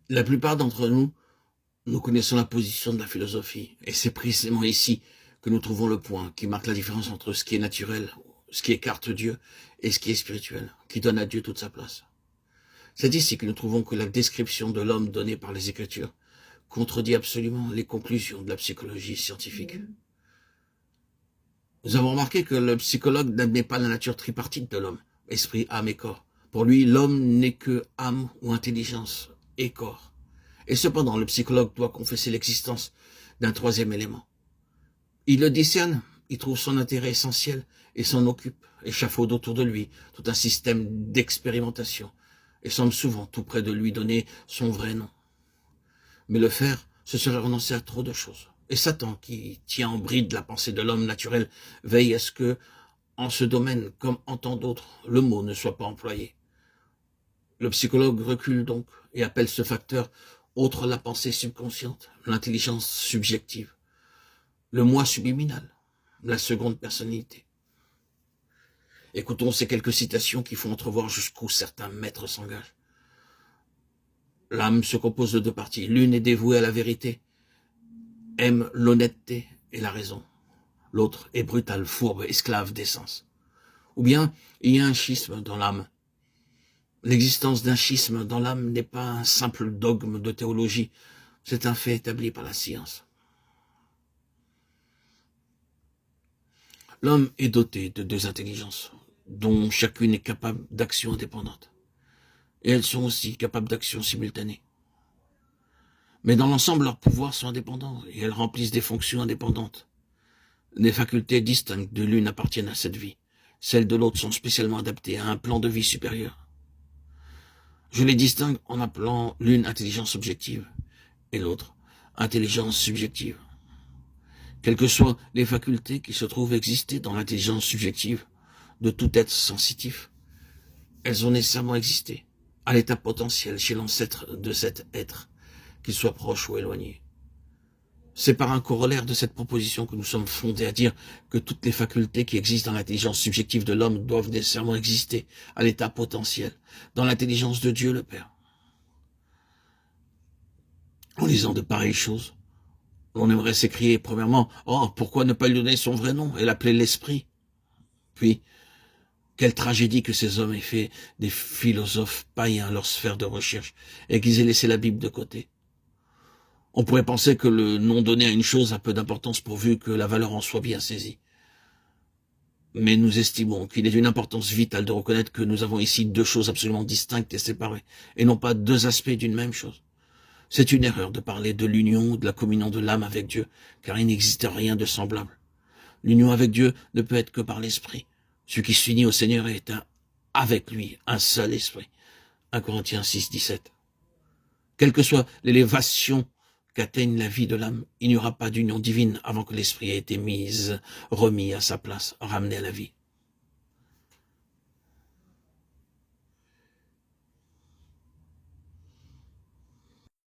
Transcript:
La plupart d'entre nous, nous connaissons la position de la philosophie, et c'est précisément ici que nous trouvons le point qui marque la différence entre ce qui est naturel, ce qui écarte Dieu, et ce qui est spirituel, qui donne à Dieu toute sa place. C'est ici que nous trouvons que la description de l'homme donnée par les Écritures contredit absolument les conclusions de la psychologie scientifique. Nous avons remarqué que le psychologue n'admet pas la nature tripartite de l'homme, esprit, âme et corps. Pour lui, l'homme n'est que âme ou intelligence et corps. Et cependant, le psychologue doit confesser l'existence d'un troisième élément. Il le discerne, il trouve son intérêt essentiel et s'en occupe, échafaude autour de lui tout un système d'expérimentation et semble souvent tout près de lui donner son vrai nom. Mais le faire, ce serait renoncer à trop de choses. Et Satan, qui tient en bride la pensée de l'homme naturel, veille à ce que, en ce domaine, comme en tant d'autres, le mot ne soit pas employé. Le psychologue recule donc et appelle ce facteur autre la pensée subconsciente, l'intelligence subjective, le moi subliminal, la seconde personnalité. Écoutons ces quelques citations qui font entrevoir jusqu'où certains maîtres s'engagent. L'âme se compose de deux parties. L'une est dévouée à la vérité, aime l'honnêteté et la raison. L'autre est brutale, fourbe, esclave des sens. Ou bien, il y a un schisme dans l'âme. L'existence d'un schisme dans l'âme n'est pas un simple dogme de théologie, c'est un fait établi par la science. L'homme est doté de deux intelligences, dont chacune est capable d'action indépendante. Et elles sont aussi capables d'action simultanée. Mais dans l'ensemble, leurs pouvoirs sont indépendants et elles remplissent des fonctions indépendantes. Les facultés distinctes de l'une appartiennent à cette vie. Celles de l'autre sont spécialement adaptées à un plan de vie supérieur. Je les distingue en appelant l'une intelligence objective et l'autre intelligence subjective. Quelles que soient les facultés qui se trouvent exister dans l'intelligence subjective de tout être sensitif, elles ont nécessairement existé à l'état potentiel chez l'ancêtre de cet être, qu'il soit proche ou éloigné. C'est par un corollaire de cette proposition que nous sommes fondés à dire que toutes les facultés qui existent dans l'intelligence subjective de l'homme doivent nécessairement exister à l'état potentiel, dans l'intelligence de Dieu le Père. En lisant de pareilles choses, on aimerait s'écrier premièrement, « Oh, pourquoi ne pas lui donner son vrai nom et l'appeler l'Esprit ?» Puis, quelle tragédie que ces hommes aient fait des philosophes païens leur sphère de recherche et qu'ils aient laissé la Bible de côté. On pourrait penser que le nom donné à une chose a peu d'importance pourvu que la valeur en soit bien saisie. Mais nous estimons qu'il est d'une importance vitale de reconnaître que nous avons ici deux choses absolument distinctes et séparées, et non pas deux aspects d'une même chose. C'est une erreur de parler de l'union ou de la communion de l'âme avec Dieu, car il n'existe rien de semblable. L'union avec Dieu ne peut être que par l'Esprit. Celui qui s'unit au Seigneur est avec lui, un seul esprit. 1 Corinthiens 6, 17. Quelle que soit l'élévation qu'atteigne la vie de l'âme, il n'y aura pas d'union divine avant que l'esprit ait été remis à sa place, ramené à la vie.